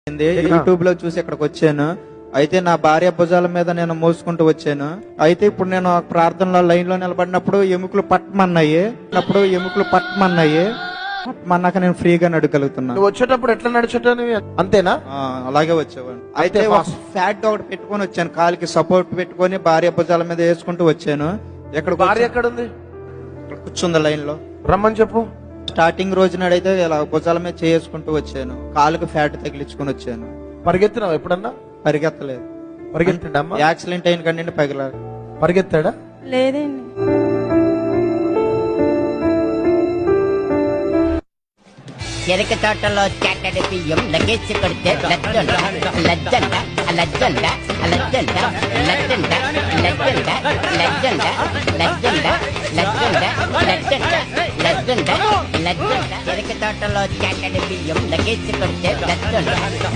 YouTube లో చూసి ఇక్కడికి వచ్చాను. అయితే నా భార్య భుజాల మీద నేను మోసుకుంటూ వచ్చాను. అయితే ఇప్పుడు నేను ప్రార్థనలో లైన్ లో నిలబడినప్పుడు ఎముకలు పట్టమన్నాక నేను ఫ్రీగా నడగలుగుతున్నాను. నువ్వు వచ్చేటప్పుడు ఎట్లా నడిచేటని అంతేనా? అలాగే వచ్చేవాడు. అయితే ఫ్యాట్ ఒకటి పెట్టుకొని వచ్చాను, కాలికి సపోర్ట్ పెట్టుకొని భార్య భుజాల మీద వేసుకుంటూ వచ్చాను. భార్య ఎక్కడ ఉంది? ఇక్కడ కూర్చుంది లైన్ లో. రమ్మని చెప్పు. స్టార్టింగ్ రోజు నాడైతే ఇలా భుజాల మీద చేసుకుంటూ వచ్చాను, కాలుకు ఫ్యాట్ తగిలించుకొని వచ్చాను. పరిగెత్తినావు ఎప్పుడన్నా? పరిగెత్తలేదు. పరిగెత్తిండా? యాక్సిడెంట్ అయిన కండి పగిలా. పరిగెత్తాడా? లేదండి. చెరక తోటలో చాటడి బియ్యం లగేసి కొడితే లజ్జంట లజ్జంట లజ్జంట లజ్జంట లజ్జంట లజ్జంట లజ్జంట లజ్జంట లజ్జంట లజ్జంట లజ్జంట లజ్జంట చెరక తోటలో చాటడి బియ్యం లగేసి కొడితే లజ్జంట.